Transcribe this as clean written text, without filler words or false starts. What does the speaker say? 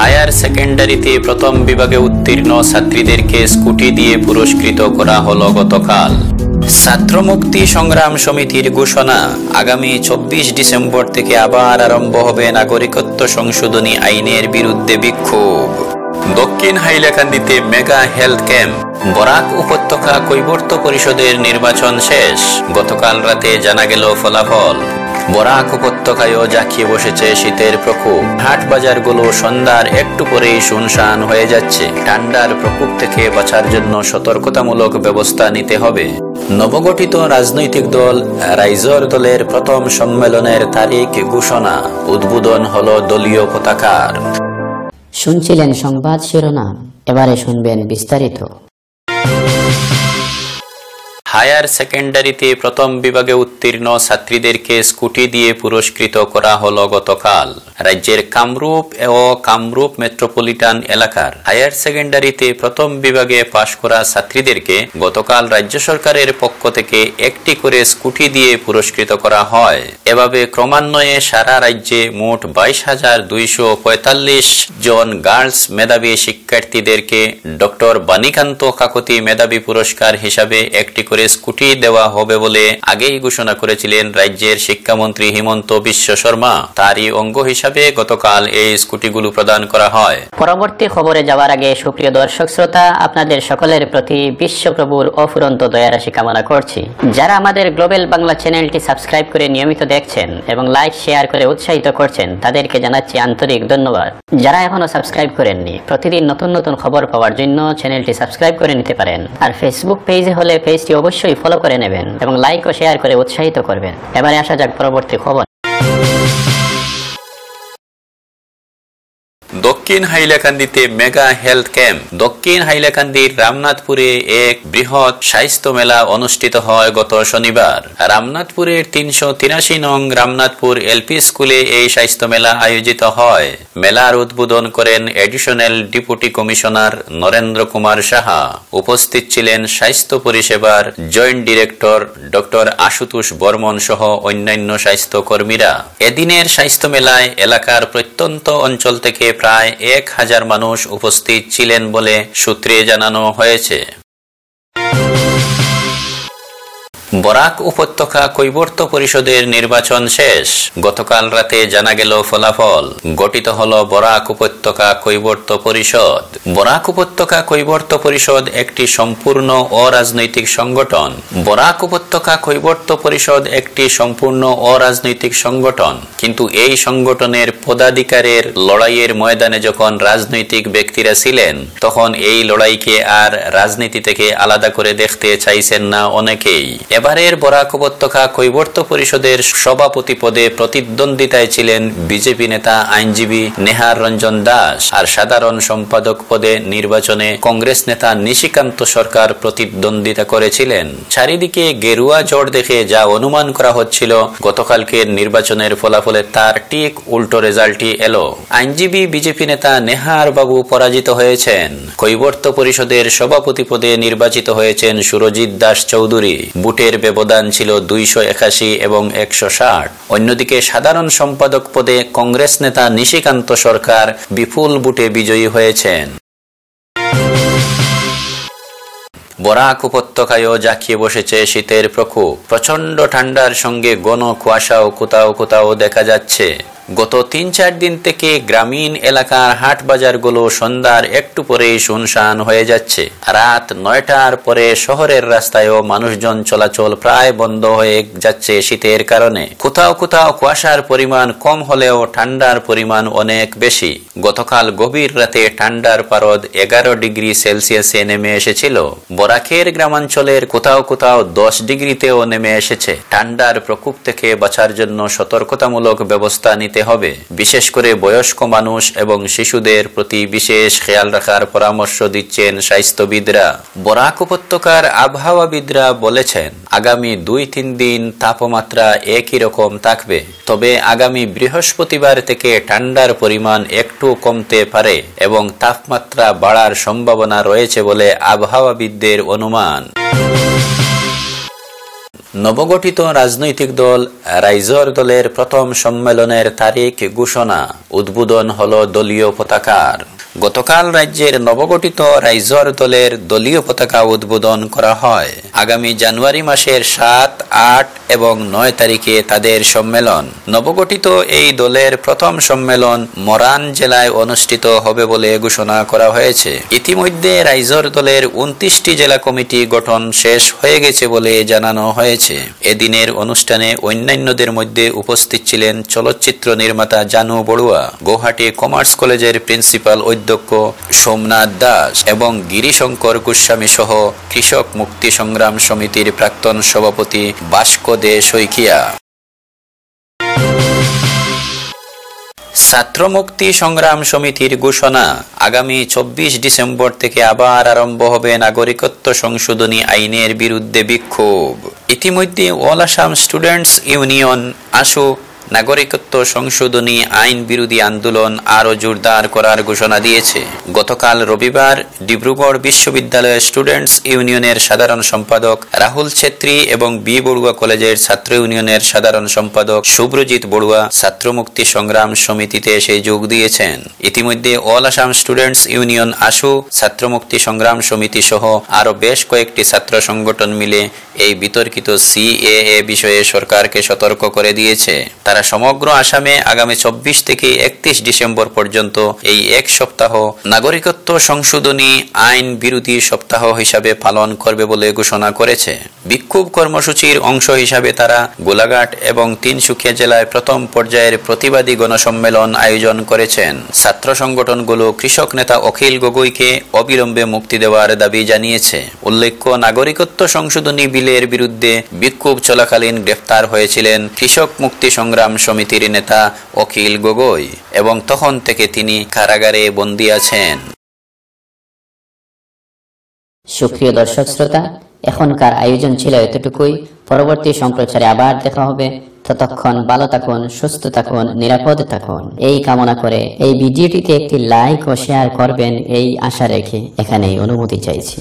Higher সেকেন্ডারিতে প্রথম বিভাগে উত্তীর্ণ ছাত্রীদেরকে স্কুটি দিয়ে পুরস্কৃত করা হলো গতকাল। ছাত্র মুক্তি সংগ্রাম সমিতির ঘোষণা, আগামী 24 ডিসেম্বর থেকে আবার আরম্ভ হবে নাগরিকত্ব সংশোধনী আইনের বিরুদ্ধে বিক্ষোভ। দক্ষিণ হাইলাকান্দিতে মেগা হেলথ ক্যাম্প। বরাক উপত্যকা কৈবর্ত পরিষদের নির্বাচন শেষ, গতকাল রাতে জানা গেল ফলাফল। বরাক উপত্যকায়ও জাঁকিয়ে বসেছে শীতের প্রকোপ। হাট বাজারগুলো সন্ধ্যার একটু পরেই শুনশান হয়ে যাচ্ছে। ঠান্ডার প্রকোপ থেকে বাঁচার জন্য সতর্কতামূলক ব্যবস্থা নিতে হবে। নবগঠিত রাজনৈতিক দল রাইজর দলের প্রথম সম্মেলনের তারিখ ঘোষণা, উদ্বোধন হলো দলীয় পতাকার। শুনছিলেন সংবাদ শিরোনাম, এবারে শুনবেন বিস্তারিত। হায়ার সেকেন্ডারিতে প্রথম বিভাগে উত্তীর্ণ ছাত্রীদেরকে স্কুটি দিয়ে পুরস্কৃত করা হলো গতকাল। রাজ্যের কামরূপ ও কামরূপ মেট্রোপলিটন এলাকার হায়ার সেকেন্ডারিতে প্রথম বিভাগে পাশ করা ছাত্রীদেরকে গতকাল রাজ্য সরকারের পক্ষ থেকে একটি করে স্কুটি দিয়ে পুরস্কৃত করা হয়। এভাবে ক্রমান্বয়ে সারা রাজ্যে মোট 22,245 জন গার্লস মেধাবী শিক্ষার্থীদেরকে ডক্টর বাণীকান্ত কাকতি মেধাবী পুরস্কার হিসাবে একটি করে স্কুটি দেওয়া হবে বলে আগেই ঘোষণা করেছিলেন রাজ্যের শিক্ষামন্ত্রী হিমন্ত বিশ্ব শর্মা। তারই অঙ্গ হিসাবে গতকাল এই স্কুটিগুলো প্রদান করা হয়। পরবর্তী খবরে যাওয়ার আগে সুপ্রিয় দর্শক শ্রোতা, আপনাদের সকলের প্রতি বিশ্বপ্রভুর অফুরন্ত দয়ারাশি কামনা করছি। যারা আমাদের গ্লোবাল বাংলা চ্যানেলটি সাবস্ক্রাইব করে নিয়মিত দেখছেন এবং লাইক শেয়ার করে উৎসাহিত করছেন, তাদেরকে জানাচ্ছি আন্তরিক ধন্যবাদ। যারা এখনো সাবস্ক্রাইব করেননি, প্রতিদিন নতুন নতুন খবর পাওয়ার জন্য চ্যানেলটি সাবস্ক্রাইব করে নিতে পারেন। আর ফেসবুক পেজে হলে পেজটি অবশ্যই ফলো করে নেবেন এবং লাইক ও শেয়ার করে উৎসাহিত করবেন। এবারে আসা যাক পরবর্তী খবর। দক্ষিণ হাইলাকান্দিতে মেগা হেলথ ক্যাম্প। দক্ষিণ হাইলাকান্দির রামনাথপুরে এক বৃহৎ স্বাস্থ্য মেলা অনুষ্ঠিত হয় গত শনিবার। রামনাথপুরের 383 নং রামনাথপুর এলপি স্কুলে এই স্বাস্থ্য মেলা আয়োজিত হয়। মেলার উদ্বোধন করেন additional deputy commissioner Narendra Kumar Saha. উপস্থিত ছিলেন স্বাস্থ্য পরিষেবার joint director doctor Ashutosh Barman সহ অন্যান্য স্বাস্থ্য কর্মীরা। এদিনের স্বাস্থ্য মেলায় এলাকার প্রত্যন্ত অঞ্চল থেকে প্রায় 1000 মানুষ উপস্থিত ছিলেন বলে সূত্রে জানানো হয়েছে। বরাক উপত্যকা কৈবর্ত পরিষদের নির্বাচন শেষ, গতকাল রাতে জানা গেল ফলাফল। গঠিত হল বরাক উপত্যকা কৈবর্ত পরিষদ। বরাক উপত্যকা কৈবর্ত পরিষদ একটি সম্পূর্ণ অরাজনৈতিক সংগঠন। বরাক উপত্যকা কৈবর্ত পরিষদ একটি সম্পূর্ণ অরাজনৈতিক সংগঠন, কিন্তু এই সংগঠনের পদাধিকারের লড়াইয়ের ময়দানে যখন রাজনৈতিক ব্যক্তিরা ছিলেন, তখন এই লড়াইকে আর রাজনীতি থেকে আলাদা করে দেখতে চাইছেন না অনেকেই। এবারের বরাক উপত্যকা কৈবর্ত পরিষদের সভাপতি পদে প্রতিদ্বন্দ্বিতায় ছিলেন বিজেপি নেতা আইনজীবী নেহার রঞ্জন দাস, আর সাধারণ সম্পাদক পদে নির্বাচনে কংগ্রেস নেতা নিশিকান্ত সরকার প্রতিদ্বন্দ্বিতা করেছিলেন। চারিদিকে গেরুয়া জোট দেখে যা অনুমান করা হচ্ছিল, গতকালকের নির্বাচনের ফলাফলে তার ঠিক উল্টো রেজাল্টই এলো। আইনজীবী বিজেপি নেতা নেহার বাবু পরাজিত হয়েছেন। কৈবর্ত পরিষদের সভাপতি পদে নির্বাচিত হয়েছেন সুরজিৎ দাস চৌধুরী। বুটের ব্যবধান ছিল 281 এবং 160। অন্যদিকে সাধারণ সম্পাদক পদে কংগ্রেস নেতা নিশিকান্ত সরকার বিপুল বুটে বিজয়ী হয়েছেন। বরাক উপত্যকায়ও জাঁকিয়ে বসেছে শীতের প্রকোপ। প্রচন্ড ঠান্ডার সঙ্গে ঘন কুয়াশাও কোথাও কোথাও দেখা যাচ্ছে। গত 3-4 দিন থেকে গ্রামীণ এলাকার হাট বাজারগুলো সন্ধ্যার একটু পরেই শুনশান হয়ে যাচ্ছে। রাত 9টার পরে শহরের রাস্তায়ও মানুষজন চলাচল প্রায় বন্ধ হয়ে যাচ্ছে শীতের কারণে। কোথাও কোথাও কুয়াশার পরিমাণ কম হলেও ঠান্ডার পরিমাণ অনেক বেশি। গতকাল গভীর রাতে ঠান্ডার পারদ 11 ডিগ্রি সেলসিয়াসে নেমে এসেছিল। বরাকের গ্রামাঞ্চলের কোথাও কোথাও 10 ডিগ্রিতেও নেমে এসেছে। ঠান্ডার প্রকোপ থেকে বাঁচার জন্য সতর্কতামূলক ব্যবস্থা নিতে হবে। বিশেষ করে বয়স্ক মানুষ এবং শিশুদের প্রতি বিশেষ খেয়াল রাখার পরামর্শ দিচ্ছেন স্বাস্থ্যবিদরা। বরাক উপত্যকার আবহাওয়াবিদরা বলেছেন, আগামী 2-3 দিন তাপমাত্রা একই রকম থাকবে, তবে আগামী বৃহস্পতিবার থেকে ঠান্ডার পরিমাণ একটু কমতে পারে এবং তাপমাত্রা বাড়ার সম্ভাবনা রয়েছে বলে আবহাওয়াবিদদের অনুমান। নবগঠিত রাজনৈতিক দল রাইজর দলের প্রথম সম্মেলনের তারিখ ঘোষণা, উদ্বোধন হল দলীয় পতাকার। গতকাল রাজ্যের নবগঠিত রাইজর দলের দলীয় পতাকা উদ্বোধন করা হয়। আগামী জানুয়ারি মাসের 7, 8 এবং 9 তারিখে তাদের সম্মেলন। নবগঠিত এই দলের প্রথম সম্মেলন মরান জেলায় অনুষ্ঠিত হবে বলে ঘোষণা করা হয়েছে। ইতিমধ্যে রাইজর দলের 29টি জেলা কমিটি গঠন শেষ হয়ে গেছে বলে জানানো হয়েছে। এদিনের অনুষ্ঠানে অন্যান্যদের মধ্যে উপস্থিত ছিলেন চলচ্চিত্র নির্মাতা জানু বড়ুয়া, গৌহাটি কমার্স কলেজের প্রিন্সিপাল অধ্যক্ষ সোমনাথ দাস এবং গিরিশঙ্কর গোস্বামী সহ কৃষক মুক্তি সংগ্রাম সমিতির প্রাক্তন সভাপতি বাস্ক দে শইকিয়া। ছাত্র মুক্তি সংগ্রাম সমিতির ঘোষণা, আগামী 24 ডিসেম্বর থেকে আবার আরম্ভ হবে নাগরিকত্ব সংশোধনী আইনের বিরুদ্ধে বিক্ষোভ। ইতিমধ্যে অল আসাম স্টুডেন্টস ইউনিয়ন আসু নাগরিকত্ব সংশোধনী আইন বিরোধী আন্দোলন আরো জোরদার করার ঘোষণা দিয়েছে। গতকাল রবিবার ডিব্রুগড় বিশ্ববিদ্যালয়ের স্টুডেন্টস ইউনিয়নের সাধারণ সম্পাদক রাহুল ছেত্রী এবং বি বড়ুয়া কলেজের ছাত্র ইউনিয়নের সাধারণ সম্পাদক শুভ্রজিৎ বড়ুয়া ছাত্র মুক্তি সংগ্রাম সমিতিতে এসে যোগ দিয়েছেন। ইতিমধ্যে অল আসাম স্টুডেন্টস ইউনিয়ন আসু, ছাত্র মুক্তি সংগ্রাম সমিতি সহ আরো বেশ কয়েকটি ছাত্র সংগঠন মিলে এই বিতর্কিত সিএএ বিষয়ে সরকারকে সতর্ক করে দিয়েছে। তারা সমগ্র আসামে আগামী 24 থেকে 31 ডিসেম্বর পর্যন্ত এই এক সপ্তাহ নাগরিকত্ব সংশোধনী আইন বিরোধী সপ্তাহ হিসাবে পালন করবে বলে ঘোষণা করেছে। বিক্ষোভ কর্মসূচির অংশ হিসাবে তারা গোলাঘাট এবং তিনসুকিয়া জেলায় প্রথম পর্যায়ের প্রতিবাদী গণসম্মেলন আয়োজন করেছেন। ছাত্র সংগঠনগুলো কৃষক নেতা অখিল গগৈকে অবিলম্বে মুক্তি দেওয়ার দাবি জানিয়েছে। উল্লেখ্য, নাগরিকত্ব সংশোধনী বিলের বিরুদ্ধে বিক্ষোভ চলাকালীন গ্রেফতার হয়েছিলেন কৃষক মুক্তি সংগ্রাম সমিতির নেতা অখিল গগৈ এবং তখন থেকে তিনি কারাগারে বন্দী আছেন। সুপ্রিয় দর্শক শ্রোতা, এখনকার আয়োজন ছিল এতটুকুই। পরবর্তী সম্প্রচারে আবার দেখা হবে। ততক্ষণ ভালো থাকুন, সুস্থ থাকুন, নিরাপদ থাকুন এই কামনা করে এই ভিডিওটিতে একটি লাইক ও শেয়ার করবেন এই আশা রেখে এখানেই অনুমতি চাইছি।